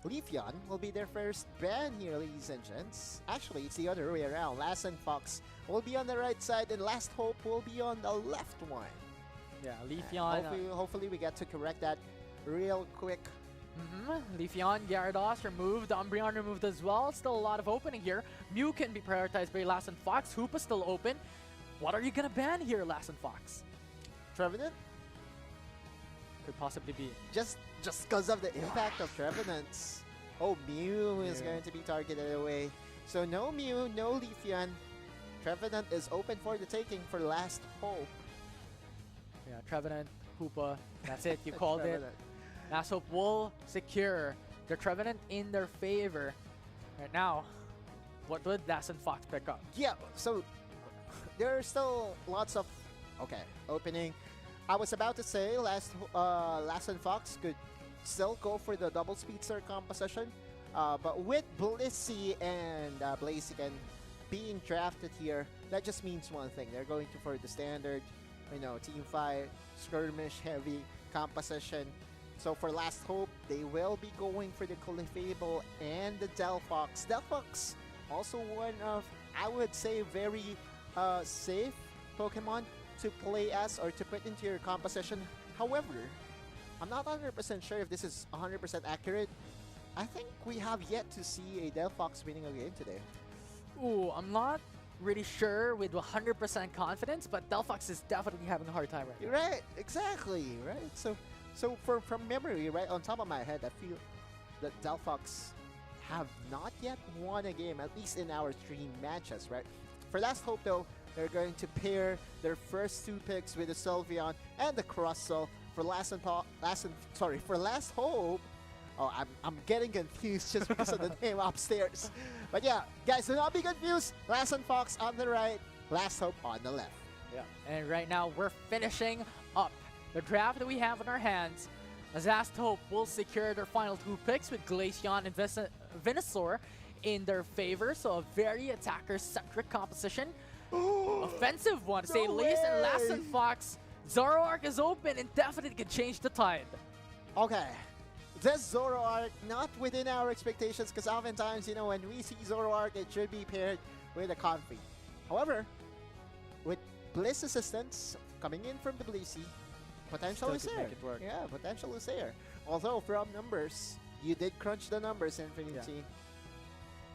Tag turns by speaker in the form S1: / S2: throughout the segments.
S1: Leafeon will be their first ban here, ladies and gents. Actually, it's the other way around. LasonFox will be on the right side and LastHope will be on the left one.
S2: Yeah, Leafeon.
S1: Hopefully we get to correct that real quick.
S2: Leafeon, Gyarados removed, Umbreon removed as well. Still a lot of opening here. Mew can be prioritized by LasonFox. Hoopa still open. What are you gonna ban here, LasonFox?
S1: Trevenant?
S2: Could possibly be.
S1: Just because of the impact of Trevenants. Oh, Mew is going to be targeted away. So no Mew, no Leafeon. Trevenant is open for the taking for LastHope.
S2: Yeah, Trevenant, Hoopa. That's it. You called it. LastHope will secure the Trevenant in their favor. Right now, what would LasonFox pick up?
S1: Yeah, so there are still lots of opening. I was about to say LasonFox could still go for the double speedster composition, but with Blissey and Blaziken being drafted here, that just means one thing: they're going to for the standard, team fight, skirmish heavy composition. So for LastHope, they will be going for the Clefable and the Delphox. Delphox also one of, I would say, very safe Pokemon to play as or to put into your composition. However, I'm not 100% sure if this is 100% accurate. I think we have yet to see a Delphox winning a game today.
S2: Ooh, I'm not really sure with 100% confidence, but Delphox is definitely having a hard time right now.
S1: Right, exactly, right? So from memory, right on top of my head, I feel that Delphox have not yet won a game, at least in our stream matches, right? For LastHope though, they're going to pair their first two picks with the Sylveon and the Crustle. For LastHope, oh, I'm getting confused just because of the name upstairs. But yeah, guys, do not be confused. LasonFox on the right, LastHope on the left.
S2: Yeah, and right now we're finishing up the draft that we have in our hands, as LastHope will secure their final two picks with Glaceon and Venusaur in their favor. So a very attacker-centric composition. Offensive one, to say the least. And LasonFox, Zoroark is open and definitely can change the tide.
S1: Okay. This Zoroark, not within our expectations, because oftentimes, when we see Zoroark, it should be paired with a Comfrey. However, with Bliss assistance coming in from the Blissey, potential is there. Yeah, potential is there. Although from numbers, you did crunch the numbers, Infinity. Yeah.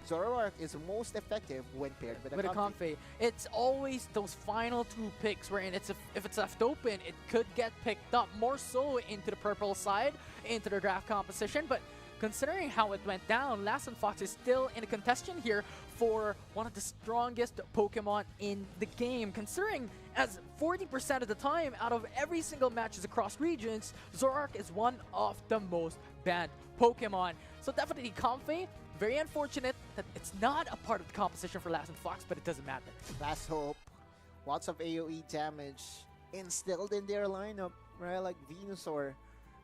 S1: Zoroark is most effective when paired with a Comfrey.
S2: It's always those final two picks wherein if it's left open, it could get picked up more so into the purple side, into the draft composition. But considering how it went down, LasonFox is still in a contention here for one of the strongest Pokemon in the game. Considering as 40% of the time out of every single matches across regions, Zoroark is one of the most banned Pokemon. So definitely Comfrey. Very unfortunate that it's not a part of the composition for LasonFox, but it doesn't matter.
S1: LastHope, lots of AoE damage instilled in their lineup, right? Like Venusaur,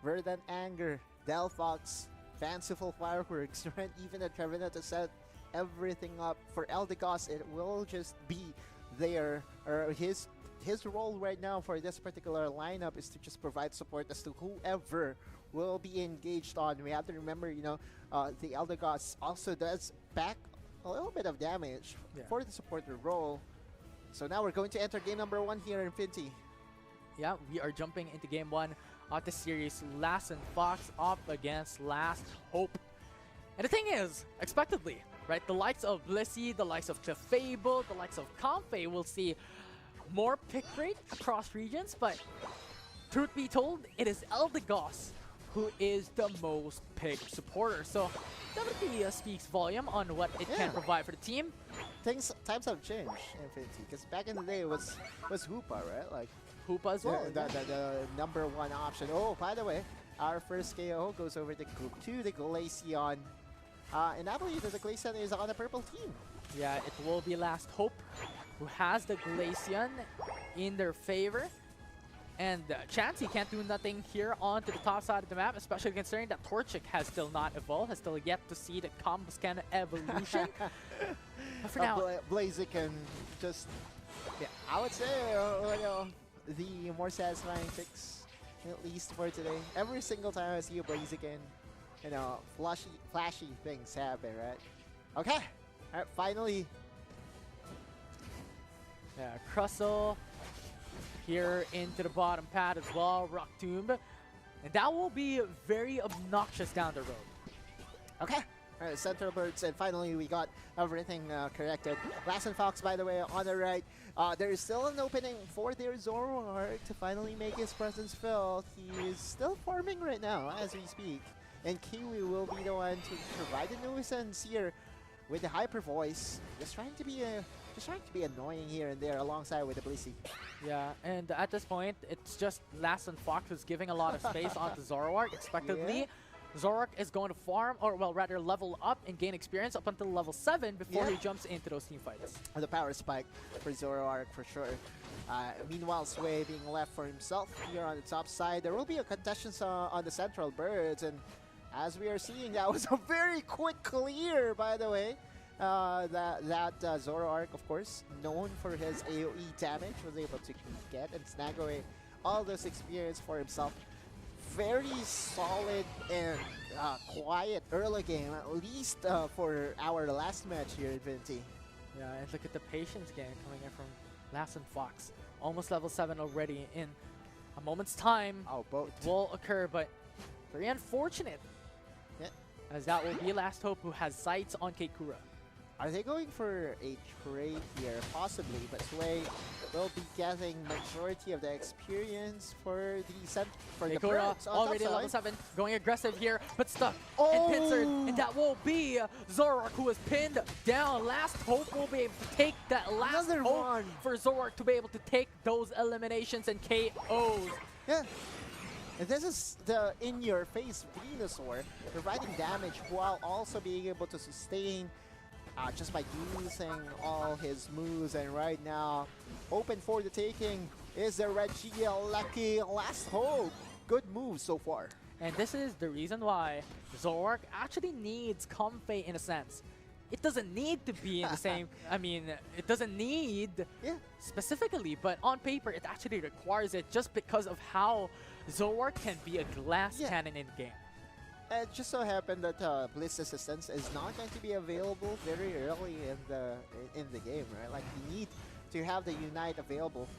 S1: Verdant Anger, Delphox, Fanciful Fireworks, right? Even a Trevenant to set everything up. For Eldegoss, it will just be there, or his role right now for this particular lineup is to just provide support as to whoever will be engaged on. We have to remember, the Eldegoss also does back a little bit of damage for the supporter role. So now we're going to enter game number 1 here in Infinity.
S2: Yeah, we are jumping into game 1 of the series. LasonFox up against LastHope. And the thing is, expectedly, right, the likes of Blissey, the likes of Clefable, the likes of Comfrey will see more pick rate across regions, but truth be told, it is Eldegoss who is the most picked supporter. So definitely speaks volume on what it can provide for the team.
S1: Times have changed, Infinity, because back in the day it was Hoopa, right? Like
S2: Hoopa as well.
S1: The #1 option. Oh, by the way, our first KO goes over to Group 2, the Glaceon. And I believe that the Glaceon is on the purple team.
S2: Yeah, it will be LastHope who has the Glaceon in their favor. And Chansey can't do nothing here onto the top side of the map, especially considering that Torchic has still not evolved, has still yet to see the Combuscan evolution. But for now,
S1: Blaziken just, I would say, the more satisfying picks, at least for today. Every single time I see a Blaziken, you know, flashy things happen, right? Okay. All right, finally.
S2: Yeah, Crustle here into the bottom pad as well, Rock Tomb. And that will be very obnoxious down the road.
S1: Okay. All right, Central Birds, and finally we got everything corrected. LasonFox, by the way, on the right. There is still an opening for their Zoroark to finally make his presence felt. He is still farming right now as we speak. And Kiwi will be the one to provide the nuisance here with the hyper voice. Just trying to be annoying here and there alongside with the Blissey.
S2: Yeah, and at this point, it's just LasonFox who's giving a lot of space onto Zoroark, expectedly.
S1: Yeah.
S2: Zoroark is going to farm, or well, rather level up and gain experience up until level 7 before
S1: Yeah.
S2: he jumps into those team fights.
S1: The power spike for Zoroark for sure. Meanwhile, Sway being left for himself here on the top side. There will be a contestation on the Central Birds, and as we are seeing, that was a very quick clear, by the way. That Zoroark, of course, known for his AoE damage, was able to get and snag away all this experience for himself. Very solid and quiet early game, at least for our last match here at Vinti.
S2: Yeah, and look at the patience game coming in from LasonFox. Almost level 7 already in a moment's time.
S1: Oh, both.
S2: It will occur, but very unfortunate.
S1: Yeah.
S2: As that will be LastHope who has sights on Keikura.
S1: Are they going for a trade here? Possibly, but Sway will be getting majority of the experience for the
S2: Keikura
S1: Birds on
S2: already
S1: top
S2: level
S1: side.
S2: 7, going aggressive here, but stuck
S1: Oh!
S2: and pincered. And that will be Zoroark who is pinned down. LastHope will be able to take that last
S1: Another
S2: hope
S1: one.
S2: for Zoroark to be able to take those eliminations and KOs.
S1: Yeah. And this is the in-your-face Venusaur providing damage while also being able to sustain just by using all his moves. And right now, open for the taking is the Regiel Lucky LastHope. Good move so far.
S2: And this is the reason why Zoroark actually needs Comfey in a sense. It doesn't need to be in the same, I mean, it doesn't need specifically, but on paper it actually requires it just because of how Zoroark can be a glass cannon in the game.
S1: It just so happened that Bliss Assistance is not going to be available very early in the game, right? Like, you need to have the Unite available.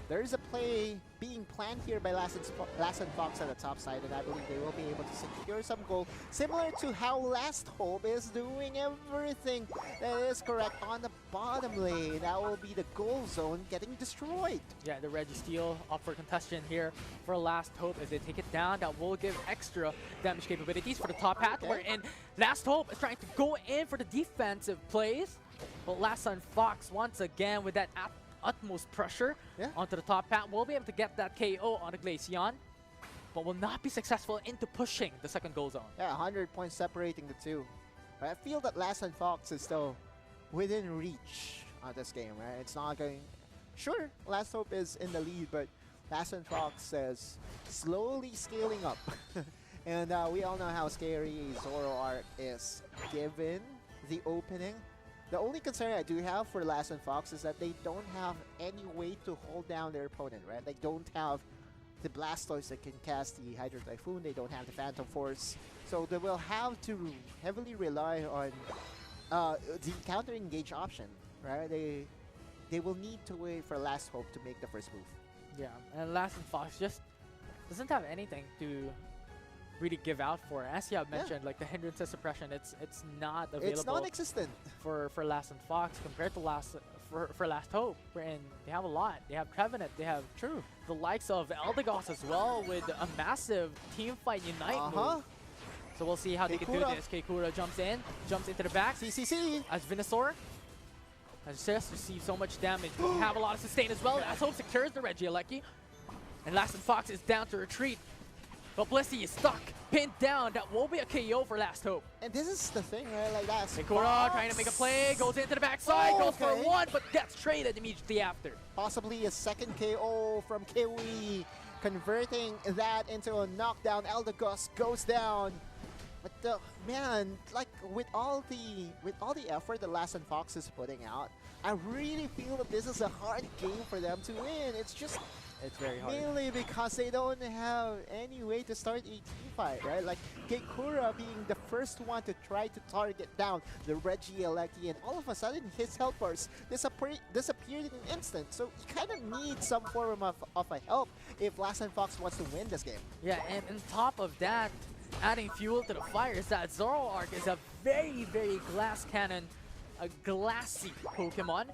S1: There is a play being planned here by LasonFox at the top side, and I believe they will be able to secure some gold, similar to how LastHope is doing everything that is correct on the bottom lane. That will be the goal zone getting destroyed.
S2: Yeah, the Registeel up for contestation here for LastHope as they take it down. That will give extra damage capabilities for the top hat, wherein LastHope is trying to go in for the defensive plays, but LasonFox once again with that utmost pressure onto the top hat will be able to get that KO on the Glaceon, but will not be successful into pushing the second goal zone.
S1: Yeah, 100 points separating the two. But I feel that LasonFox is still within reach on this game, right? It's not going... Sure, LastHope is in the lead, but LasonFox is slowly scaling up. And we all know how scary Zoroark is given the opening. The only concern I do have for LasonFox is that they don't have any way to hold down their opponent, right? They don't have the Blastoise that can cast the Hydro Typhoon. They don't have the Phantom Force. So they will have to heavily rely on the counter engage option, right? They will need to wait for LastHope to make the first move.
S2: Yeah, and LasonFox just doesn't have anything to really give out for. As you have mentioned, like the hindrances suppression, it's not available.
S1: It's non-existent
S2: for LasonFox compared to LastHope, wherein they have a lot. They have Trevenant, they have the likes of Eldegoss as well with a massive team fight unite move. So we'll see how they can do this. Keikura jumps into the back.
S1: CCC
S2: As Venusaur has just received so much damage. They have a lot of sustain as well. LastHope secures the Regieleki. And LasonFox is down to retreat. But Blissey is stuck, pinned down. That will be a KO for LastHope.
S1: And this is the thing, right? Like that.
S2: Keikura trying to make a play, goes into the backside, goes for one, but gets traded immediately after.
S1: Possibly a second KO from Kiwi, converting that into a knockdown. Eldegoss goes down. But man, like with all the effort that LasonFox is putting out, I really feel that this is a hard game for them to win. It's just
S2: It's very hard.
S1: Mainly because they don't have any way to start a team fight, right? Like Keikura being the first one to try to target down the Reggie Alecki, and all of a sudden his health bars disappeared in an instant. So you kind of need some form of a help if LasonFox wants to win this game.
S2: Yeah, and on top of that, adding fuel to the fire is that Zoroark is a very, very glass cannon, a glassy Pokemon,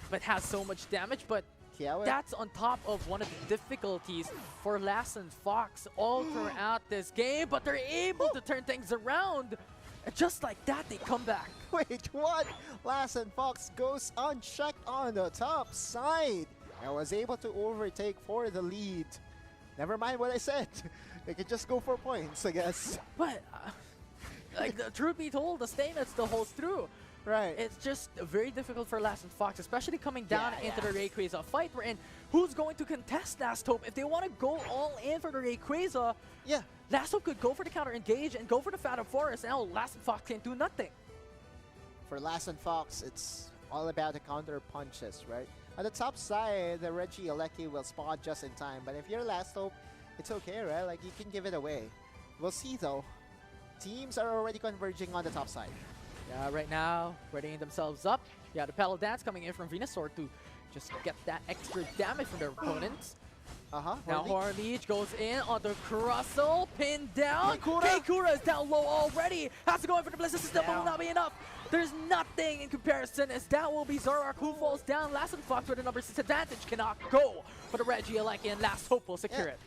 S2: but has so much damage. But that's on top of one of the difficulties for LasonFox all throughout this game. But they're able to turn things around. And just like that, they come back.
S1: Wait, what? LasonFox goes unchecked on the top side and was able to overtake for the lead. Never mind what I said. They could just go for points, I guess.
S2: But, like, the truth be told, the statement still holds true.
S1: Right.
S2: It's just very difficult for LasonFox, especially coming down into the Rayquaza fight. We're in. Who's going to contest LastHope? If they want to go all in for the Rayquaza, LastHope could go for the counter engage and go for the Phantom Forest. Now LasonFox can't do nothing.
S1: For LasonFox, it's all about the counter punches, right? On the top side, the Reggie Alecki will spawn just in time. But if you're LastHope, it's okay, right? Like, you can give it away. We'll see, though. Teams are already converging on the top side.
S2: Yeah, right now, readying themselves up. Yeah, the Paddle Dance coming in from Venusaur to just get that extra damage from their opponents. Now Horleech goes in on the Crustle, pinned down. Keikura is down low already. Has to go in for the Blizzard System, but will not be enough. There's nothing in comparison, as that will be Zoroark who falls down. LasonFox with a number 6 advantage cannot go for the Reggie Alecki, and LastHope will secure it.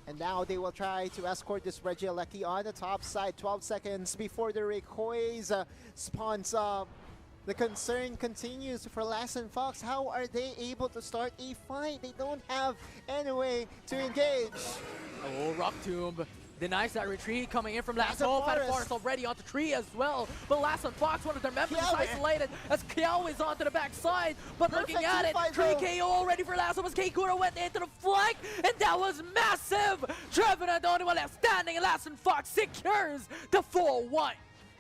S1: And now they will try to escort this Reggie Alecki on the top side. 12 seconds before the Rayquaza spawns up. The concern continues for LasonFox. How are they able to start a fight? They don't have any way to engage.
S2: Oh, Rock Tomb denies that retreat coming in from LastHope. Phantom Forest already onto tree as well. But LasonFox, one of their members, is isolated as Kiao is onto the backside. But looking at it, 3 KO already for LastHope as Keikura went into the flank. And that was massive. Trevenant, the only one left standing, and LasonFox secures the 4-1.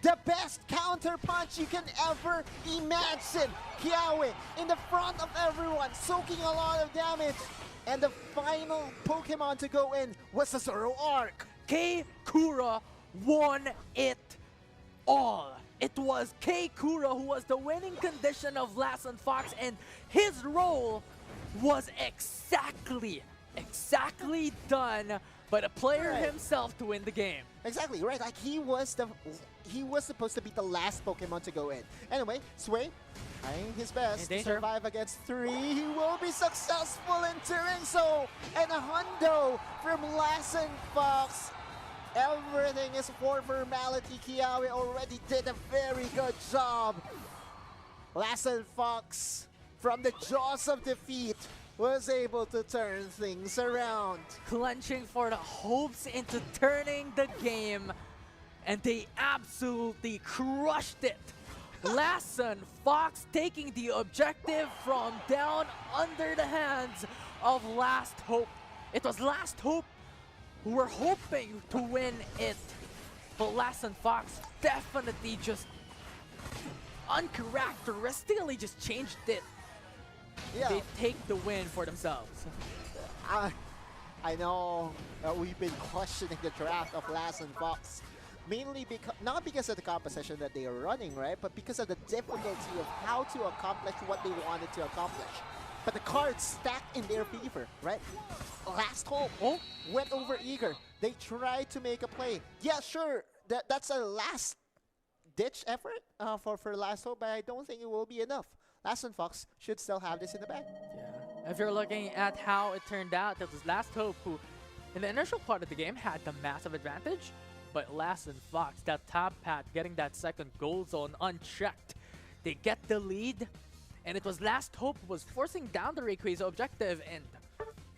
S1: The best counter punch you can ever imagine. Kiawe in the front of everyone, soaking a lot of damage. And the final Pokemon to go in was the Zoroark.
S2: Keikura won it all. It was Keikura who was the winning condition of LasonFox, and his role was exactly done by the player himself to win the game.
S1: Exactly, right. Like he was supposed to be the last Pokemon to go in. Anyway, Sway trying his best to survive against 3. He will be successful in doing so. And a hundo from LasonFox. Everything is for formality. Kiawe already did a very good job. LasonFox, from the jaws of defeat, was able to turn things around.
S2: Clenching for the hopes into turning the game, and they absolutely crushed it. LasonFox taking the objective from down under the hands of LastHope. It was LastHope who were hoping to win it, but LasonFox definitely just uncharacteristically just changed it. They take the win for themselves.
S1: I know we've been questioning the draft of LasonFox, mainly not because of the composition that they are running, right? But because of the difficulty of how to accomplish what they wanted to accomplish. But the cards stacked in their favor, right? LastHope went over eager. They tried to make a play. Yeah, sure, that's a last-ditch effort for LastHope, but I don't think it will be enough. LasonFox should still have this in the bag.
S2: Yeah. If you're looking at how it turned out, it was LastHope who, in the initial part of the game, had the massive advantage. But LasonFox, that top path, getting that second goal zone unchecked. They get the lead, and it was LastHope who was forcing down the Rayquaza objective, and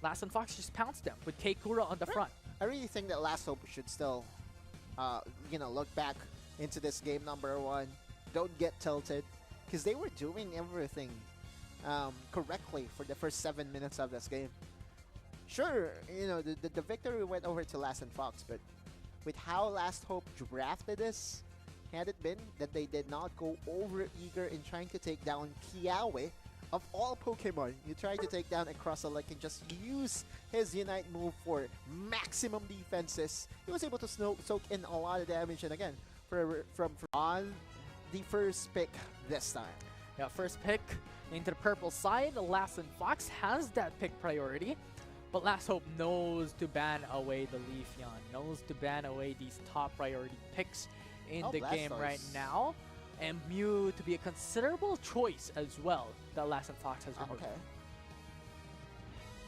S2: LasonFox just pounced them with Keikura on the front.
S1: I really think that LastHope should still, look back into this game number 1. Don't get tilted. Because they were doing everything correctly for the first 7 minutes of this game. Sure, the victory went over to LasonFox, but with how LastHope drafted this, had it been that they did not go over eager in trying to take down Kiawe, of all Pokemon, you try to take down a Crustle and just use his Unite move for maximum defenses. He was able to soak in a lot of damage, and again, from on the first pick this time.
S2: Yeah, first pick into the purple side. LasonFox has that pick priority, but LastHope knows to ban away the Leafeon, knows to ban away these top priority picks in the game right now, and Mew to be a considerable choice as well that LasonFox has removed.
S1: Okay.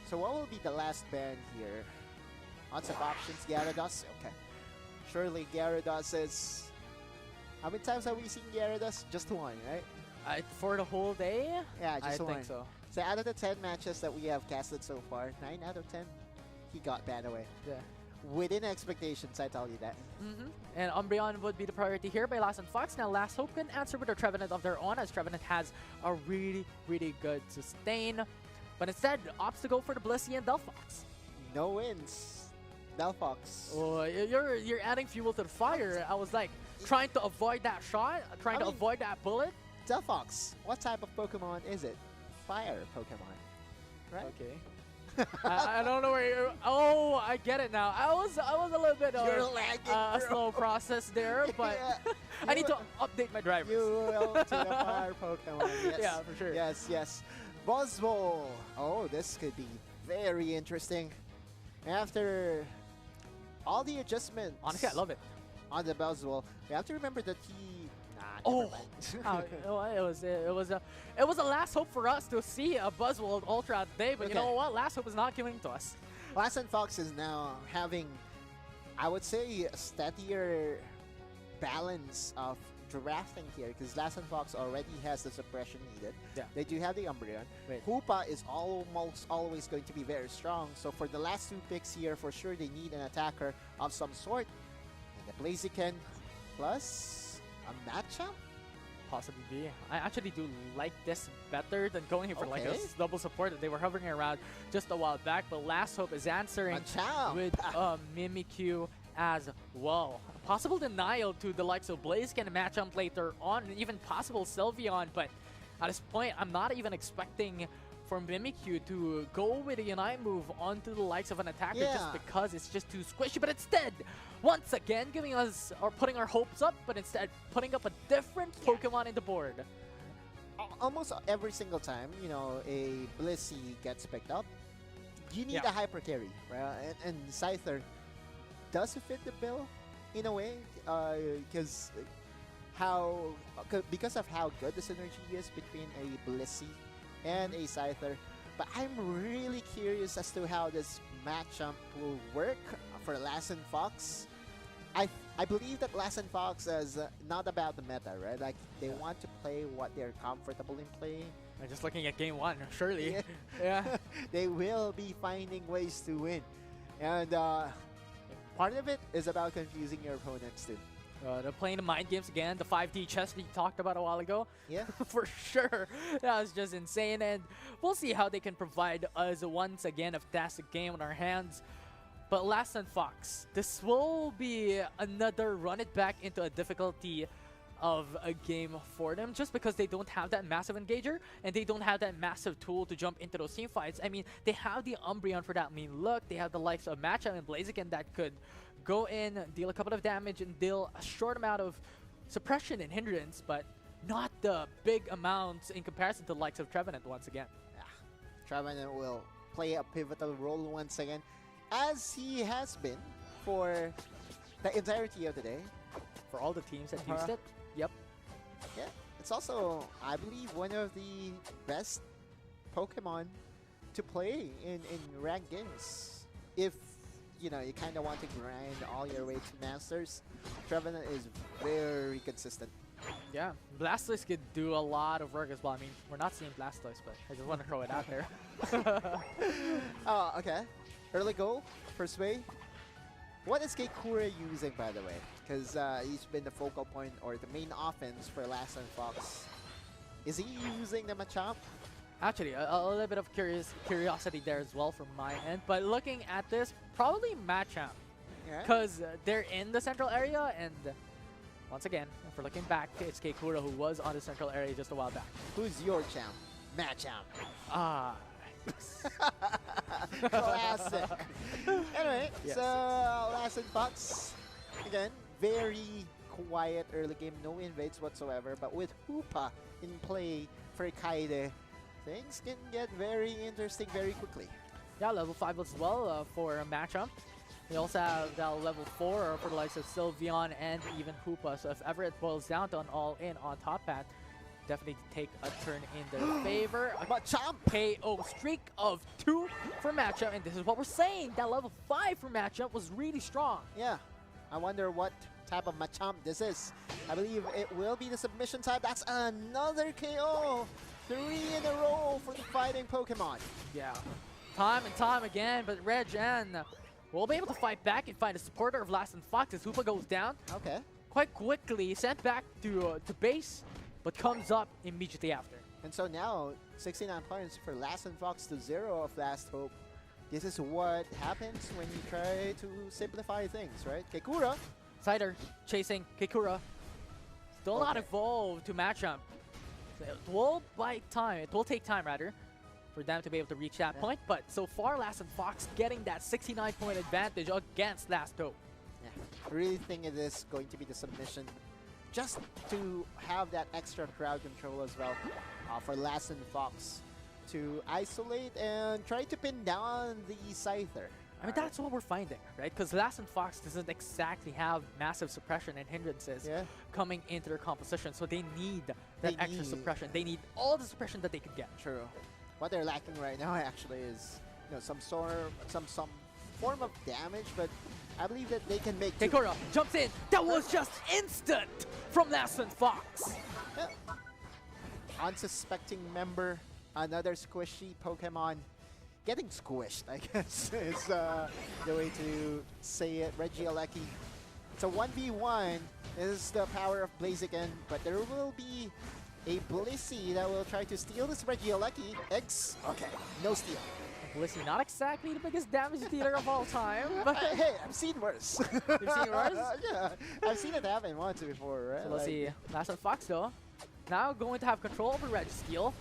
S1: So what will be the last ban here? Lots of options. Gyarados. Okay. Surely Gyarados is... How many times have we seen Gyarados? Just one, right?
S2: For the whole day?
S1: Yeah, just one.
S2: I think so.
S1: So out of the 10 matches that we have casted so far, 9 out of 10, he got banned away.
S2: Yeah.
S1: Within expectations, I tell you that.
S2: And Umbreon would be the priority here by LasonFox. Now LastHope can answer with a Trevenant of their own, as Trevenant has a really, really good sustain. But instead, opts to go for the Blissey and Delphox.
S1: No wins. Delphox.
S2: Oh, you're adding fuel to the fire. I was like trying to avoid that shot, trying to avoid that bullet.
S1: Delphox, what type of Pokemon is it? Fire Pokemon, right?
S2: Okay. I don't know where you're... Oh, I get it now. I was a little bit a slow process there, but
S1: Yeah.
S2: I need to update my drivers.
S1: You will to the fire Pokemon. Yes.
S2: Yeah, for sure.
S1: Yes, yes. Buzzwole. Oh, this could be very interesting. After all the adjustments.
S2: Honestly, I love it.
S1: On the Buzzwole, we have to remember that he...
S2: Oh, it was a last hope for us to see a Buzzwole Ultra today, but you know what? Last hope is not giving to us.
S1: LasonFox is now having, I would say, a steadier balance of drafting here, because LasonFox already has the suppression needed.
S2: Yeah.
S1: They do have the Umbreon.
S2: Wait.
S1: Hoopa is almost always going to be very strong, so for the last 2 picks here, for sure they need an attacker of some sort. And the Blaziken plus a matchup?
S2: Possibly be. I actually do like this better than going here for like a double support that they were hovering around just a while back, but LastHope is answering with Mimikyu as well. Possible denial to the likes of Blaziken and Machamp later on, and even possible Sylveon, but at this point, I'm not even expecting for Mimikyu to go with a Unite move onto the likes of an attacker just because it's just too squishy, but instead, once again, giving us, or putting our hopes up, but instead putting up a different Pokemon in the board.
S1: Almost every single time, you know, a Blissey gets picked up, you need a Hyper Carry, right? And Scyther does fit the bill in a way, because of how good the synergy is between a Blissey and a Scyther. But I'm really curious as to how this matchup will work for LasonFox. I believe that LasonFox is not about the meta, right? Like, they want to play what they're comfortable in playing.
S2: I'm just looking at game 1, surely. Yeah.
S1: They will be finding ways to win. And part of it is about confusing your opponents too.
S2: They're playing the mind games again, the 5D chess we talked about a while ago.
S1: Yeah.
S2: For sure. That was just insane, and we'll see how they can provide us once again a fantastic game on our hands. But LasonFox, this will be another run it back into a difficulty of a game for them, just because they don't have that massive engager and they don't have that massive tool to jump into those team fights. I mean, they have the Umbreon for that. I mean, look, they have the likes of Machamp and Blaziken that could go in, deal a couple of damage, and deal a short amount of suppression and hindrance, but not the big amounts in comparison to the likes of Trevenant once again.
S1: Yeah. Trevenant will play a pivotal role once again, as he has been for the entirety of the day.
S2: For all the teams that used it. Yep.
S1: Yeah. It's also, I believe, one of the best Pokemon to play in ranked games. If, you know, you kind of want to grind all your way to Masters, Trevenant is very consistent.
S2: Yeah, Blastoise could do a lot of work as well. I mean, we're not seeing Blastoise, but I just want to throw it out there.
S1: Oh, okay. Early goal, first way. What is Keikura using, by the way? Because he's been the focal point or the main offense for LasonFox. Is he using the Machamp?
S2: Actually, a little bit of curiosity there as well from my end. But looking at this, probably Machamp. Because they're in the central area, and once again, if we're looking back, it's Keikura who was on the central area just a while back.
S1: Who's your champ? Matchup.
S2: Ah.
S1: Classic. Anyway,
S2: Yes,
S1: so LasonFox, again, very quiet early game, no invades whatsoever, but with Hoopa in play for Kaide, things can get very interesting very quickly.
S2: Yeah, level 5 as well for a matchup. We also have level 4 for the likes of Sylveon and even Hoopa. So if ever it boils down to an all-in on top path, definitely take a turn in their favor. A
S1: Machamp!
S2: KO streak of 2 for matchup, and this is what we're saying. That level 5 for matchup was really strong.
S1: Yeah, I wonder what type of Machamp this is. I believe it will be the submission type. That's another KO! 3 in a row for the fighting Pokemon.
S2: Yeah, time and time again, but Regen will be able to fight back and find a supporter of LasonFox as Hoopa goes down.
S1: Okay.
S2: Quite quickly, sent back to base, but comes up immediately after.
S1: And so now, 69 points for LasonFox to 0 of LastHope. This is what happens when you try to simplify things, right? Kekura.
S2: Cider chasing Kekura. Still not
S1: Okay.
S2: evolved to matchup. So it will take time rather, for them to be able to reach that point. But so far, LasonFox getting that 69-point advantage against LastHope.
S1: Yeah, I really think it is going to be the submission, just to have that extra crowd control as well for LasonFox to isolate and try to pin down the Scyther.
S2: I mean, that's what we're finding, right? Because LasonFox doesn't exactly have massive suppression and hindrances coming into their composition, so they need that extra suppression. They need all the suppression that they could get.
S1: True. What they're lacking right now actually is, you know, some form of damage, but I believe that they can make two.
S2: Kekura jumps in. That was just instant from LasonFox.
S1: Yeah. Unsuspecting member, another squishy Pokemon. Getting squished, I guess, is the way to say it. Regieleki. It's a 1v1. This is the power of Blaziken, but there will be a Blissey that will try to steal this Regieleki. X. Okay, no steal.
S2: Blissey, not exactly the biggest damage dealer of all time, but
S1: Hey, I've seen worse.
S2: you've seen worse?
S1: Yeah, I've seen it happen once before, right?
S2: So let's
S1: Like-
S2: see. LasonFox though, now going to have control over Registeel.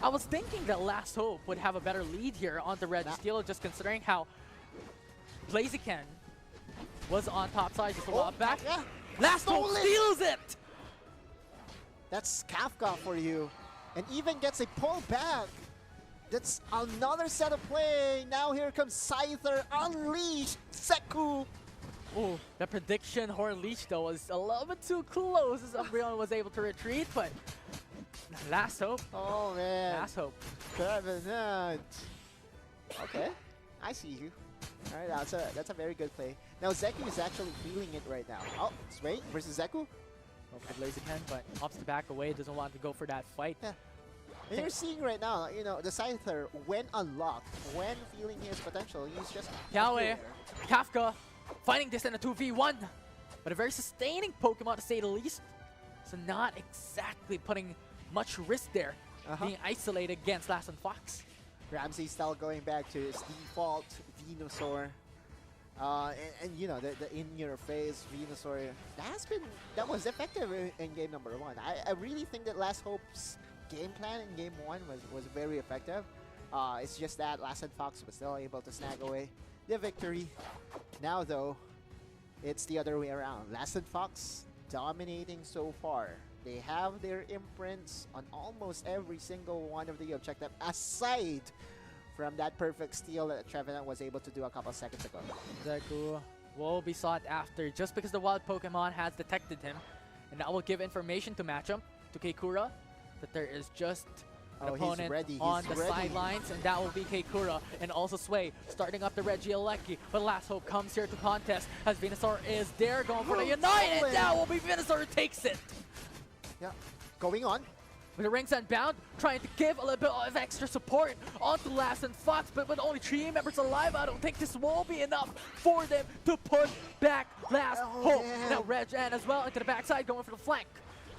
S2: I was thinking that LastHope would have a better lead here on the Registeel, just considering how Blaziken was on top side just a while back.
S1: Yeah.
S2: LastHope
S1: Stolen.
S2: steals it!
S1: That's Kafka for you. And even gets a pull back. That's another set of play. Now here comes Scyther, Unleashed, Seku.
S2: Oh, the prediction Horn Leech though was a little bit too close as Umbreon was able to retreat, but LastHope.
S1: Oh man.
S2: LastHope.
S1: Trevenant. Okay, I see you. All right, that's a very good play. Now Zeku is actually feeling it right now. Oh, Sway versus Zeku.
S2: Go for Blaziken, but opts to back away, doesn't want to go for that fight.
S1: Yeah. And you're seeing right now, you know, the Scyther, when unlocked, when feeling his potential, he's just
S2: Yahweh,
S1: everywhere.
S2: Kafka, fighting this in a 2v1, but a very sustaining Pokemon to say the least. So not exactly putting much risk there, being isolated against LasonFox.
S1: Ramsey still going back to his default Venusaur. And you know, the in-your-face Venusaur, that was effective in game number 1. I really think that LastHope's game plan in game 1 was very effective. It's just that LasonFox was still able to snag away the victory. Now though, it's the other way around. LasonFox dominating so far. They have their imprints on almost every single one of the objectives, aside from that perfect steal that Trevenant was able to do a couple seconds ago.
S2: Zeku will be sought after just because the wild Pokemon has detected him, and that will give information to matchup to Kekura that there is just an opponent on the sidelines, and that will be Kekura. And also Sway starting up the Regieleki, but LastHope comes here to contest as Venusaur is there going for the Unite, and that will be Venusaur who takes it.
S1: Yeah, going on.
S2: With the rings unbound, trying to give a little bit of extra support onto LasonFox, but with only 3 members alive, I don't think this will be enough for them to put back LastHope. Now Regen as well into the backside, going for the flank.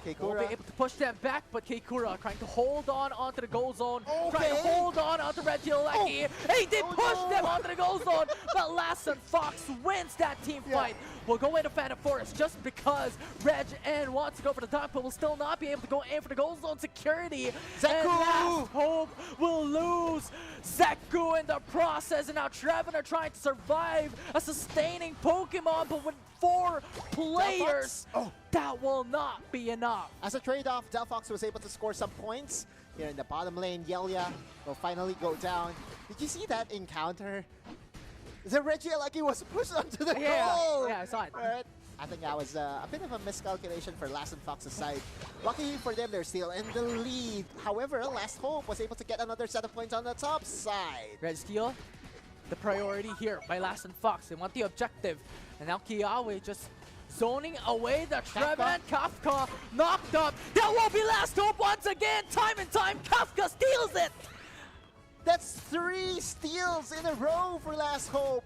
S2: Will be
S1: Keikura.
S2: able to push them back, but Keikura trying to hold on onto the goal zone, trying
S1: Okay.
S2: to hold on onto Regieleki. Hey, they pushed them onto the goal zone, but LasonFox wins that team fight. We'll go into Phantom Forest just because Reg N wants to go for the dunk, but will still not be able to go in for the goal zone security.
S1: Zeku!
S2: And LastHope will lose Zeku in the process, and now Trevin are trying to survive a sustaining Pokemon, but with 4 players, that will not be enough.
S1: As a trade-off, Delphox was able to score some points. Here in the bottom lane, Yelia will finally go down. Did you see that encounter? The Regieleki was pushed onto the goal!
S2: Yeah, I saw it.
S1: Right. I think that was a bit of a miscalculation for LasonFox's side. Lucky for them, they're still in the lead. However, LastHope was able to get another set of points on the top side.
S2: Red Steel, the priority here by LasonFox. They want the objective. And now Kiawe just zoning away the Trevin and Kafka knocked up. That will be LastHope once again. Time and time, Kafka steals it.
S1: That's 3 steals in a row for LastHope.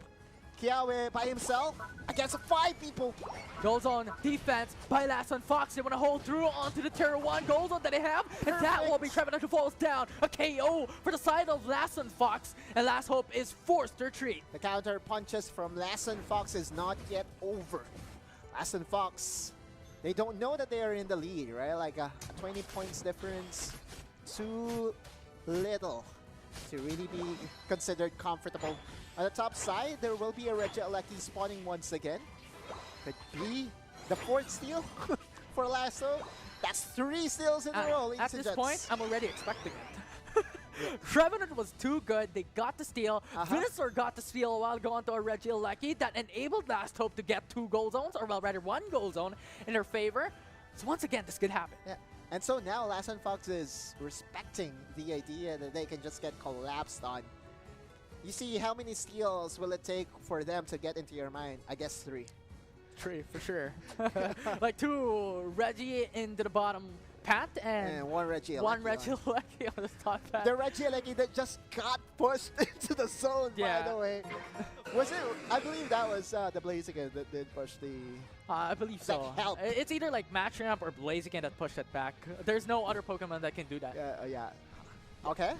S1: Kiawe by himself against 5 people.
S2: Goal zone defense by LasonFox. They want to hold through onto the tier 1 goal zone that they have. And that will be Trevin who falls down. A KO for the side of LasonFox. And LastHope is forced to retreat.
S1: The counter punches from LasonFox is not yet over. LasonFox, they don't know that they are in the lead, right? Like a 20 points difference. Too little to really be considered comfortable. On the top side, there will be a Regieleki spawning once again. Could be the 4th steal for LastHope. That's 3 steals in a row.
S2: At this point, I'm already expecting it. Trevenant was too good. They got the steal. Venusaur got the steal a while ago onto a Regieleki that enabled LastHope to get 2 goal zones, or well, rather 1 goal zone in their favor. So once again, this could happen.
S1: Yeah. And so now LasonFox is respecting the idea that they can just get collapsed on. You see, how many steals will it take for them to get into your mind? I guess 3.
S2: 3 for sure. Like 2 Reggie into the bottom pat and
S1: 1 Regieleki.
S2: 1 Regieleki on the top pat.
S1: The Regieleki that just got pushed into the zone, by the way. Was it? I believe that was the Blaziken that did push the...
S2: I believe so.
S1: Help.
S2: It's either like Matchramp or Blaziken that pushed it back. There's no other Pokemon that can do that.
S1: Yeah. Okay.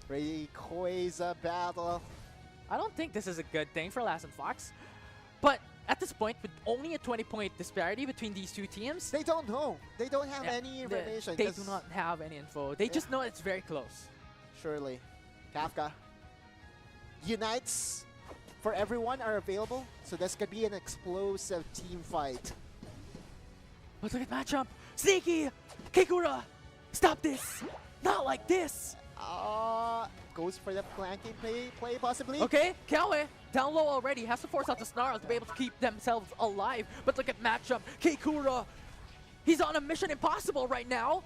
S1: Rayquaza battle.
S2: I don't think this is a good thing for LasonFox. But at this point, with only a 20-point disparity between these 2 teams,
S1: they don't know. They don't have any information.
S2: They do not have any info. They just know it's very close.
S1: Surely. Kafka. Unites for everyone are available, so this could be an explosive team fight.
S2: But look at Matchup. Sneaky! Keikura! Stop this! Not like this!
S1: Goes for the flanking play possibly.
S2: Okay, Kawe down low already. Has to force out the Snarl to be able to keep themselves alive. But look at Matchup. Keikura! He's on a mission impossible right now.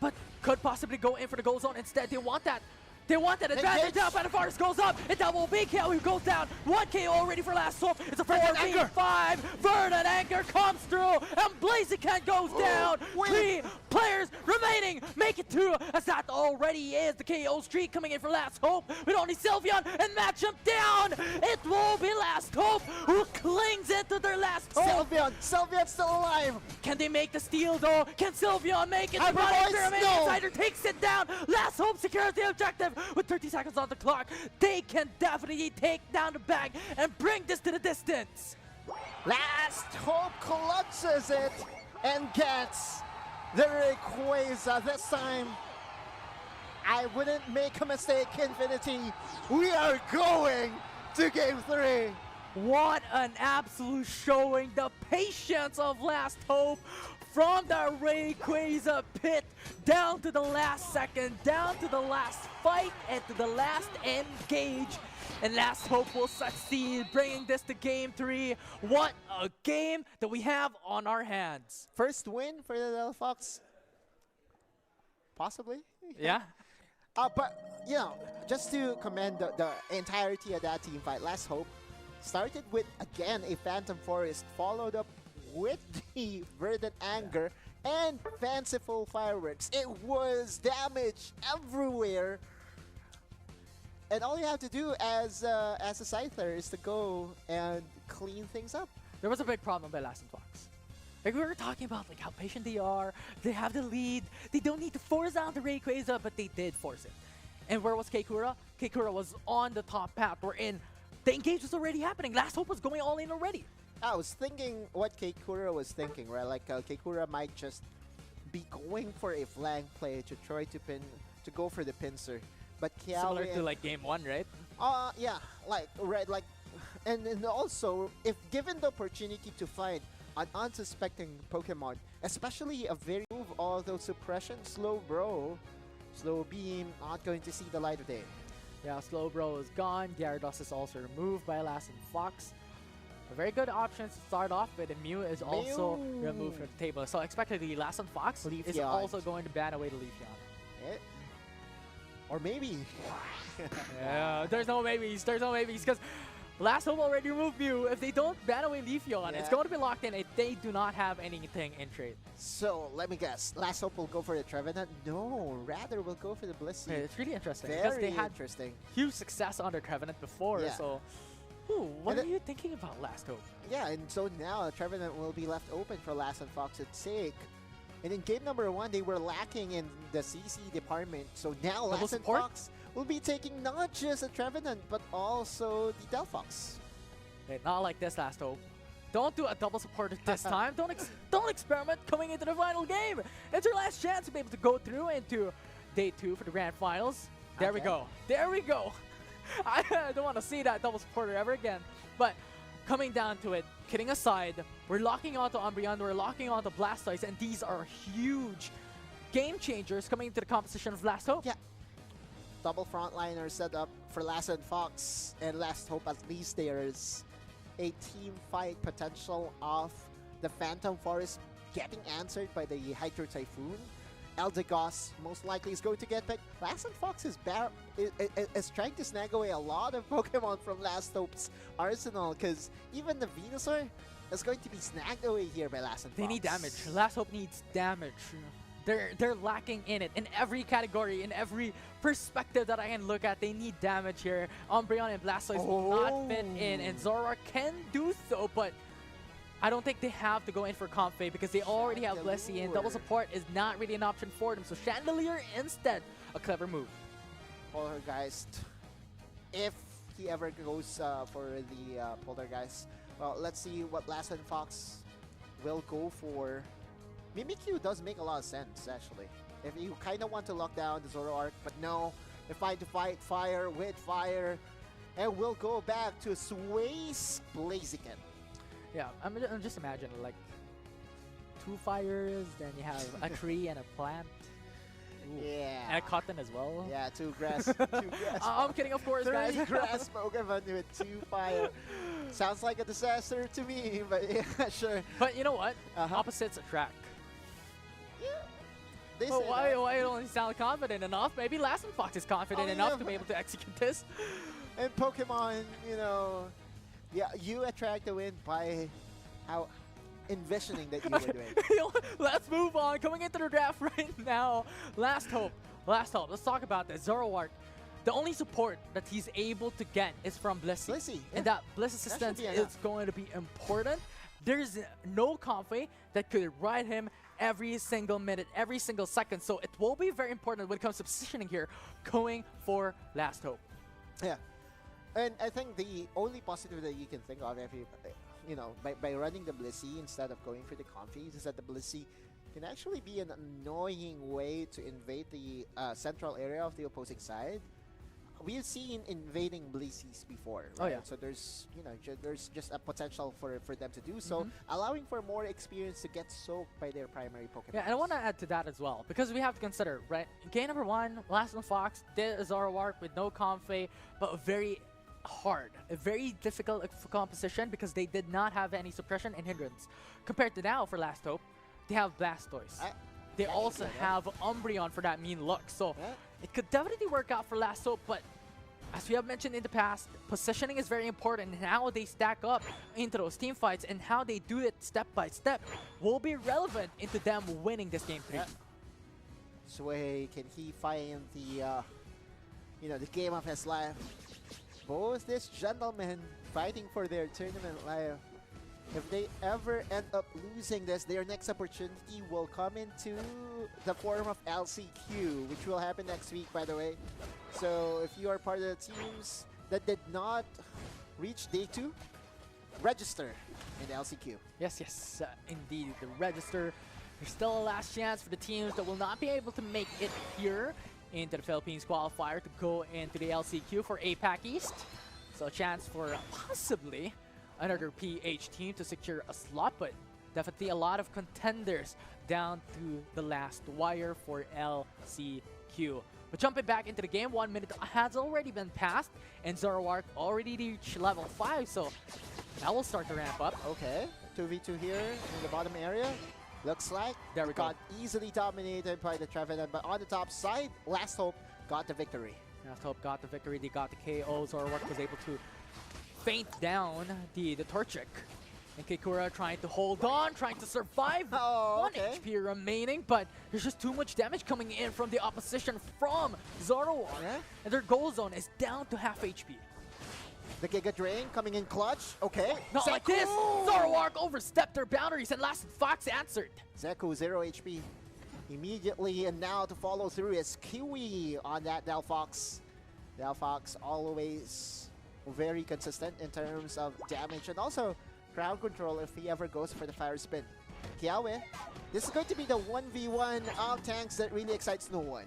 S2: But could possibly go in for the goal zone instead. They want that. They want that advantage now. Phantom Forest goes up, and that will be KO who goes down. 1 KO already for LastHope. It's a 4v5. Verdant Anchor comes through, and Blaziken goes down. 3 players remaining. Make it 2, as that already is the KO streak coming in for LastHope. With only Sylveon and Matchup down. It will be LastHope who clings into their last hope.
S1: Sylveon's still alive.
S2: Can they make the steal though? Can Sylveon make it?
S1: No.
S2: Insider takes it down. LastHope secures the objective. With 30 seconds on the clock, they can definitely take down the bag and bring this to the distance.
S1: LastHope clutches it and gets the Rayquaza. This time, I wouldn't make a mistake, Infinity. We are going to Game 3.
S2: What an absolute showing. The patience of LastHope from the Rayquaza pit down to the last second, down to the last fight, and to the last engage. And LastHope will succeed, bringing this to Game 3. What a game that we have on our hands.
S1: First win for the Delphox? Possibly.
S2: Yeah.
S1: But, you know, just to commend the entirety of that team fight, LastHope started with, again, a Phantom Forest, followed up with the Verdant Anger and Fanciful Fireworks. It was damage everywhere. And all you have to do as a Scyther is to go and clean things up.
S2: There was a big problem by LasonFox. Like we were talking about like how patient they are. They have the lead. They don't need to force down the Rayquaza, but they did force it. And where was Keikura? Keikura was on the top path. We're in. The engage was already happening. LastHope was going all in already.
S1: I was thinking what Keikura was thinking, right? Like Keikura might just be going for a flank play to try to go for the pincer. But Kiawe
S2: Similar to like game 1, right?
S1: Yeah, like right, like, and also if given the opportunity to find an unsuspecting Pokemon, especially a very move, although suppression, slow beam, not going to see the light of day.
S2: Yeah, Slowbro is gone. Gyarados is also removed by LasonFox. A very good option to start off with, and Mew is also removed from the table. So expectedly, LasonFox is also going to ban away the Leafeon.
S1: Eh? Or maybe.
S2: Yeah, there's no maybes. There's no maybes because LastHope already removed Mew. If they don't ban away Leafeon, it's going to be locked in if they do not have anything in trade.
S1: So let me guess. LastHope will go for the Trevenant? No, rather will go for the Blissey.
S2: Yeah, it's really interesting because they had
S1: interesting.
S2: huge success on their Trevenant before.
S1: Yeah.
S2: So, what are you thinking about LastHope?
S1: Yeah, and so now Trevenant will be left open for LasonFox to take. And in game number 1, they were lacking in the CC department. So now LasonFox will be taking not just a Trevenant, but also the Delphox.
S2: Hey, not like this, LastHope. Don't do a double support this time. Don't experiment coming into the final game. It's your last chance to be able to go through into day 2 for the grand finals. There we go. There we go. I don't want to see that double supporter ever again. But coming down to it, kidding aside, we're locking onto Umbreon, we're locking onto Blastoise, and these are huge game changers coming into the composition of LastHope.
S1: Yeah. Double frontliner set up for LasonFox and LastHope. At least there's a team fight potential of the Phantom Forest getting answered by the Hydro Typhoon. Eldegoss most likely is going to get picked. LasonFox is trying to snag away a lot of Pokemon from LastHope's arsenal, because even the Venusaur is going to be snagged away here by LasonFox.
S2: They need damage. LastHope needs damage. They're lacking in it. In every category, in every perspective that I can look at, they need damage here. Umbreon and Blastoise will not fit in, and Zoroark can do so, but I don't think they have to go in for Comfey because they already have Blissey, and double support is not really an option for them. So Chandelier instead, a clever move.
S1: Poltergeist, if he ever goes for the Poltergeist. Well, let's see what LasonFox will go for. Mimikyu does make a lot of sense, actually. If you kind of want to lock down the Zoroark, but no, they fight to fight fire with fire, and we'll go back to Sway's Blaziken.
S2: Yeah, I'm just imagining like 2 fires, then you have a tree and a plant. Ooh.
S1: Yeah.
S2: And a cotton as well.
S1: Yeah, 2 grass. 2 grass.
S2: I'm kidding, of course,
S1: 3
S2: guys.
S1: grass Pokemon with 2 fire. Sounds like a disaster to me, but yeah, sure.
S2: But you know what? Opposites attract.
S1: Yeah. They
S2: But
S1: say
S2: why don't you sound confident enough? Maybe LasonFox is confident enough to be able to execute this.
S1: And Pokemon, you know, yeah, you attract the win by how envisioning that you were doing.
S2: Let's move on. Coming into the draft right now. LastHope. Let's talk about this. Zoroark. The only support that he's able to get is from Blissey.
S1: Yeah.
S2: And that Bliss assistance is going to be important. There's no Comfey that could ride him every single minute, every single second. So it will be very important when it comes to positioning here, going for LastHope.
S1: Yeah. And I think the only positive that you can think of, if you know, by running the Blissey instead of going for the Comfey, is that the Blissey can actually be an annoying way to invade the central area of the opposing side. We've seen invading Blissey's before, right?
S2: Oh, yeah.
S1: So there's, you know, there's just a potential for them to do so, allowing for more experience to get soaked by their primary Pokemon.
S2: Yeah, and I want to add to that as well, because we have to consider, right? Game number 1, LasonFox did a Zoroark with no Comfey, but a very difficult composition because they did not have any suppression and hindrance. Compared to now for LastHope, they have Blastoise. They also have Umbreon for that mean look. So it could definitely work out for LastHope, but as we have mentioned in the past, positioning is very important, and how they stack up into those team fights and how they do it step by step will be relevant into them winning this game 3.
S1: Sway, can he find the, you know, the game of his life? Both these gentlemen fighting for their tournament life. if they ever end up losing this, their next opportunity will come into the form of LCQ, which will happen next week, by the way. So if you are part of the teams that did not reach day 2, register in the LCQ.
S2: Yes, yes, indeed. The register. There's still a last chance for the teams that will not be able to make it here into the Philippines qualifier to go into the LCQ for APAC East. So a chance for possibly another PH team to secure a slot, but definitely a lot of contenders down to the last wire for LCQ. But jumping back into the game, 1 minute has already been passed, and Zoroark already reached level 5, so that will start to ramp up.
S1: Okay, 2v2 here in the bottom area. Looks like
S2: there we go.
S1: Got easily dominated by the Trevenant, but on the top side, LastHope got the victory.
S2: LastHope got the victory, they got the KO. Zoroark was able to feint down the Torchic. And Keikura trying to hold on, trying to survive.
S1: Oh,
S2: 1
S1: okay.
S2: HP remaining, but there's just too much damage coming in from the opposition from Zoroark.
S1: Yeah.
S2: And their goal zone is down to half HP.
S1: The Giga Drain coming in clutch. Okay.
S2: Not like this! Zoroark overstepped their boundaries and LasonFox answered.
S1: Zeku, 0 HP. Immediately, and now to follow through is Kiwi on that Delphox. Delphox always very consistent in terms of damage and also crowd control if he ever goes for the fire spin. Kiawe, this is going to be the 1v1 of tanks that really excites no one.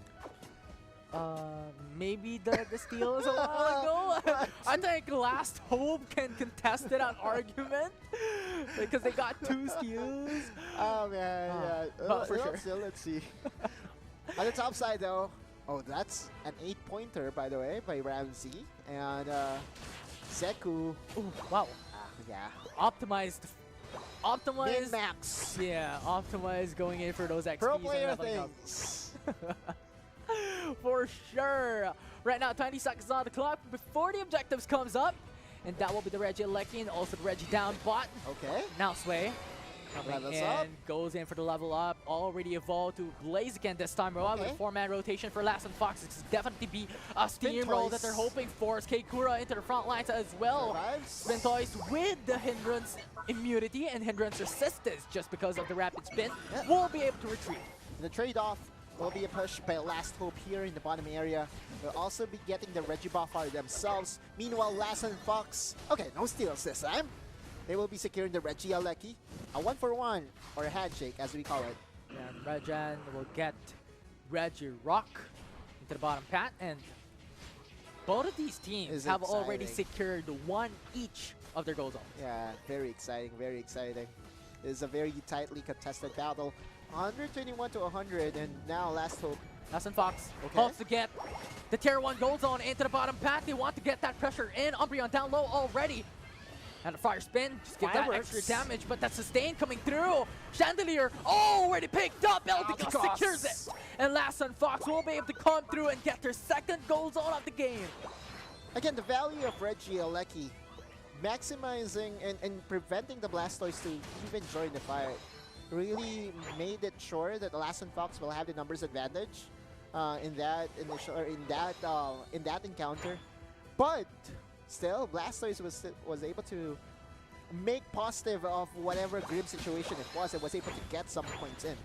S2: Maybe the steal is a while ago. I think LastHope can contest it on argument because they got 2 steals.
S1: Oh man, yeah.
S2: But for sure.
S1: Still, let's see. On the top side though, oh, that's an 8-pointer by the way by Ramsey and Zeku.
S2: Ooh, wow.
S1: Yeah.
S2: Optimized.
S1: Min-max.
S2: Yeah, optimized going in for those XPs.
S1: Pro
S2: and
S1: player
S2: leveling up.
S1: things.
S2: For sure. Right now, 20 seconds on the clock before the objectives comes up. And that will be the Reggie Alecki and also the Reggie down bot.
S1: Okay.
S2: Now Sway coming
S1: Levels
S2: in,
S1: up.
S2: goes in for the level up. Already evolved to Blaziken this time around with
S1: Okay.
S2: 4-man rotation for LasonFox. It's definitely be a
S1: Spin
S2: steamroll
S1: toys.
S2: that they're hoping for. As Keikura into the front lines as well.
S1: Survives.
S2: Spin toys with the hindrance immunity and hindrance resistance just because of the rapid spin.
S1: Yep.
S2: Will be able to retreat.
S1: The trade-off will be a push by LastHope here in the bottom area. They'll also be getting the Regibuffer themselves. Meanwhile, LasonFox, okay, no steals this time. They will be securing the Reggie Alecki. A 1-for-1, or a handshake as we call it.
S2: And Regan will get Reggie Rock into the bottom pat. And both of these teams
S1: Is
S2: have already
S1: exciting.
S2: secured 1 each of their goal zones.
S1: Yeah, very exciting, very exciting. It is a very tightly contested battle. 121 to 100, and now LastHope.
S2: LasonFox
S1: Okay.
S2: hopes to get the tier 1 goal zone into the bottom path. They want to get that pressure in. Umbreon down low already. And a fire spin, just give that
S1: Fireworks.
S2: extra damage, but that sustain coming through. Chandelier, already picked up. Eldegoss
S1: Eldegoss.
S2: secures it. And LasonFox will be able to come through and get their 2nd goal zone of the game.
S1: Again, the value of Reggie Alecki, maximizing and preventing the Blastoise to even join the fight, really made it sure that LasonFox will have the numbers advantage in that initial or in that encounter. But still, Blastoise was able to make positive of whatever grim situation it was and was able to get some points in.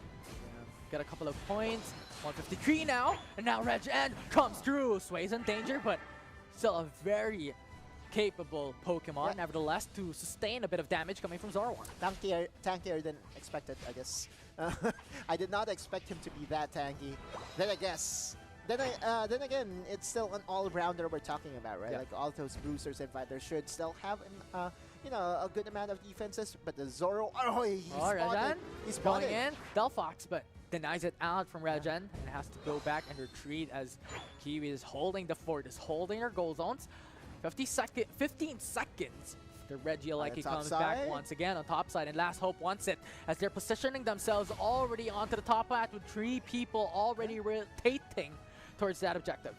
S2: Got a couple of points. 153 now, and now Regen comes through. Sway's in danger, but still a very capable Pokemon,
S1: Yeah.
S2: nevertheless, to sustain a bit of damage coming from Zoroark.
S1: Tankier than expected, I guess. I did not expect him to be that tanky. Then I guess. Then again, it's still an all-rounder we're talking about, right?
S2: Yeah.
S1: Like all those boosters and fighters should still have a good amount of defenses. But the Zoro, he's spotted. He's
S2: going
S1: spotted.
S2: in. Delphox, but denies it out from Regen and has to go back and retreat as Kiwi is holding the fort, is holding her goal zones. 15 seconds. The Reggie Alecki
S1: top
S2: comes back
S1: side.
S2: once again on top side, and LastHope wants it as they're positioning themselves already onto the top hat with 3 people already rotating towards that objective.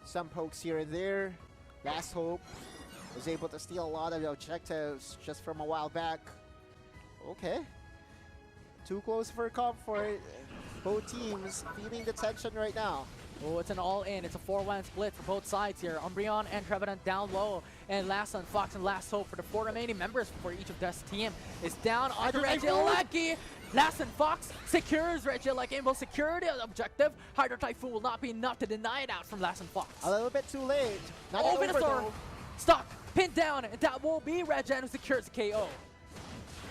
S1: Some pokes here and there. LastHope was able to steal a lot of the objectives just from a while back. Okay. Too close for comfort. Both teams feeling the tension right now.
S2: Oh, it's an all-in. It's a 4-1 split for both sides here. Umbreon and Trevenant down low, and LasonFox and LastHope for the 4 remaining members for each of this team is down onto Regieleki. LasonFox secures Regieleki and will secure the objective. Hydro Typhoon will not be enough to deny it out from LasonFox.
S1: A little bit too late. Not
S2: Oh,
S1: over
S2: Venusaur
S1: though.
S2: stuck, pinned down, and that will be Regen who secures the KO.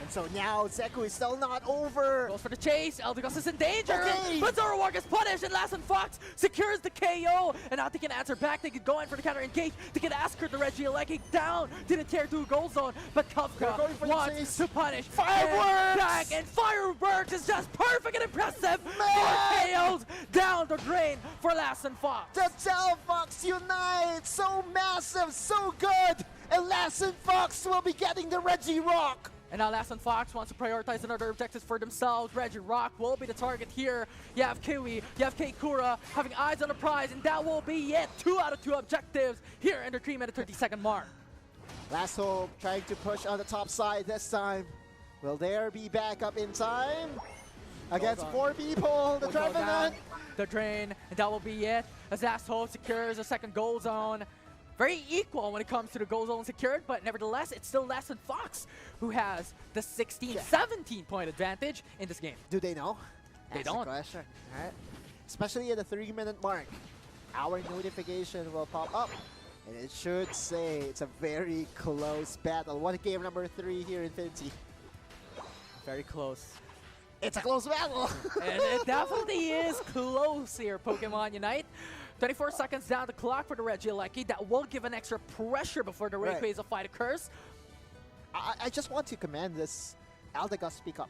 S1: And so now Zeku is still not over.
S2: Goes for the chase. Eldegoss is in danger.
S1: Okay.
S2: But Zoroark is punished, and LasonFox secures the KO. And now they can answer back. They could go in for the counter engage. They can ask her to Regieleki down to the tier 2 goal zone. But
S1: They're going for
S2: Kafka
S1: the
S2: wants
S1: chase.
S2: to punish.
S1: Fireworks!
S2: And back, and Fireworks is just perfect and impressive.
S1: Man!
S2: 4 KOs down the drain for LasonFox.
S1: The Delphox unite! So massive, so good! And LasonFox will be getting the Regirock!
S2: And now LasonFox wants to prioritize another objectives for themselves. Regirock will be the target here. You have Kiwi, you have Keikura having eyes on the prize, and that will be it. 2 out of 2 objectives here in the 3-minute 30-second mark.
S1: LastHope trying to push on the top side this time. Will there be backup in time? Against
S2: on.
S1: 4 people, the
S2: Will go down
S1: Trevenant.
S2: the drain, and that will be it. As LastHope secures a second goal zone. Very equal when it comes to the goal zone secured, but nevertheless, it's still LasonFox who has the 16-17 point advantage in this game.
S1: Do they know?
S2: They
S1: That's the
S2: don't.
S1: question. All right. Especially at the 3-minute mark, our notification will pop up, and it should say it's a very close battle. What game number 3 here, Infinity?
S2: Very close.
S1: It's a close battle.
S2: And it definitely is close here, Pokemon Unite. 24 seconds down the clock for the Regieleki. That will give an extra pressure before the Rayquaza fight occurs.
S1: I just want to commend this Eldegoss pick up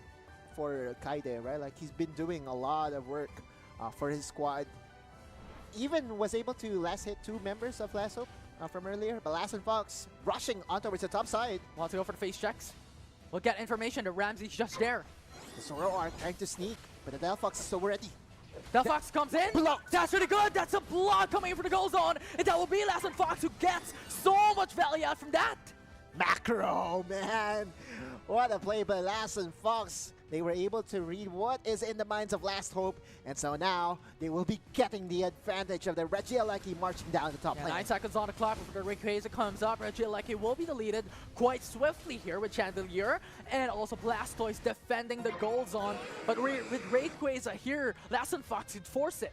S1: for Kaide, right? Like, he's been doing a lot of work for his squad. Even was able to last hit 2 members of LastHope from earlier, but LasonFox rushing on towards the top side.
S2: Wants to go for the face checks. We'll get information that Ramsey's just there.
S1: The Zoroark trying to sneak, but the Delphox is so ready.
S2: Delphox comes in.
S1: Blocked.
S2: That's really good. That's a block coming in for the goal zone. And that will be LasonFox who gets so much value out from that.
S1: Macro, man. What a play by LasonFox. They were able to read what is in the minds of LastHope, and so now they will be getting the advantage of the Regieleki marching down the top
S2: Yeah,
S1: lane.
S2: 9 seconds on the clock before the Rayquaza comes up. Regieleki will be deleted quite swiftly here with Chandelier and also Blastoise defending the goal zone. But with Rayquaza here, LasonFox could force it.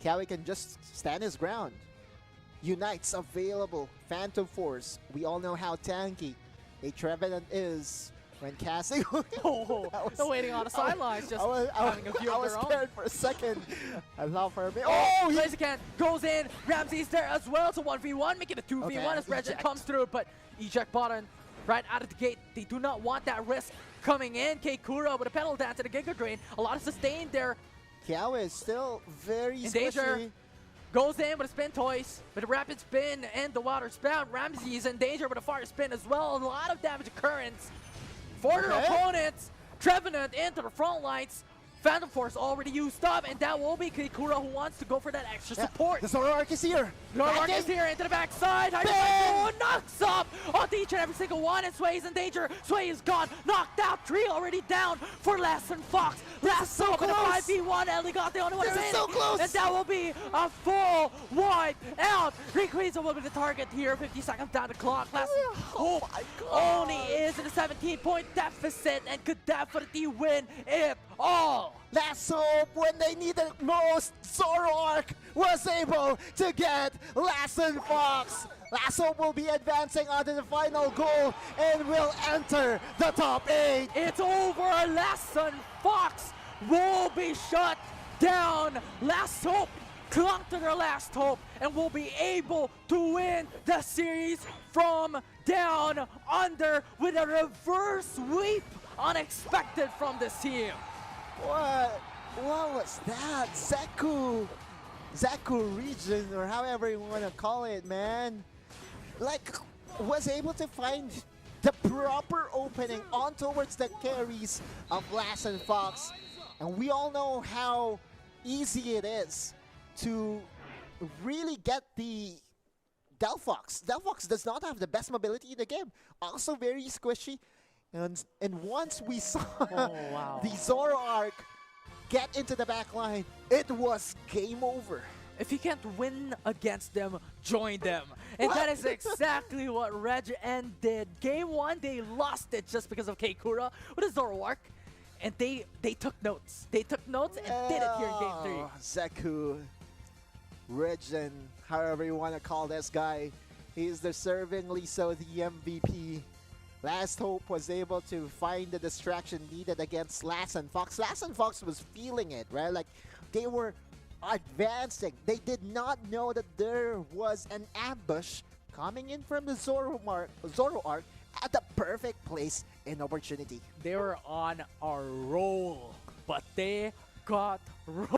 S1: Kawi can just stand his ground. Unite's available. Phantom Force. We all know how tanky a Trevenant is when casting.
S2: Oh, they're waiting on the sidelines, just having a view
S1: I
S2: of
S1: was
S2: their own.
S1: scared for a second. I thought for a minute.
S2: Oh,
S1: he-
S2: Blaziken goes in. Ramsey's there as well. So 1v1, making it 2v1
S1: Okay,
S2: as Regen
S1: eject.
S2: comes through. But eject button right out of the gate. They do not want that risk coming in. Keikura with a pedal dance and a Giga Drain. A lot of sustain there.
S1: Kawi is still very
S2: In danger.
S1: squishy.
S2: Goes in with a spin toys, with a rapid spin and the water spout. Ramsey is in danger with a fire spin as well. A lot of damage occurrence for their
S1: Okay.
S2: opponents. Trevenant into the front lines. Phantom Force already used up, and that will be Keikura who wants to go for that extra support.
S1: The Zoroark is here.
S2: Zoroark
S1: Backing.
S2: is here into the backside.
S1: Bang!
S2: Knocks up onto each and every single one, and Sway is in danger. Sway is gone. Knocked out. 3 already down for LasonFox.
S1: so
S2: LastHope with a
S1: close.
S2: 5v1. Ellie got the only one
S1: This is
S2: remaining.
S1: so close.
S2: And that will be a full wipe out. Rayquaza will be the target here. 50 seconds down the clock. LasonHope
S1: Oh my God.
S2: only is in a 17-point deficit and could definitely win it all.
S1: LastHope, when they needed most, Zoroark was able to get LasonFox. LastHope will be advancing onto the final goal and will enter the top 8.
S2: It's over. LasonFox will be shut down. LastHope clung to their last hope and will be able to win the series from down under with a reverse sweep. Unexpected from this team.
S1: What was that? Zeku region, or however you want to call it, man. Like, was able to find the proper opening on towards the carries of LasonFox. And we all know how easy it is to really get the Delphox. Delphox does not have the best mobility in the game. Also very squishy. And once we saw
S2: Oh, wow.
S1: the Zoroark get into the back line, it was game over.
S2: If you can't win against them, join them. And that is exactly what Reg N did. Game 1, they lost it just because of Keikura with his Zoroark. And they took notes. They took notes and did it here in Game 3.
S1: Zeku, Regen, however you want to call this guy, he's deservingly so the MVP. LastHope was able to find the distraction needed against LasonFox. LasonFox was feeling it, right? Like, they were advancing. They did not know that there was an ambush coming in from the Zoroark at the perfect place and opportunity.
S2: They were on a roll, but they got rolled.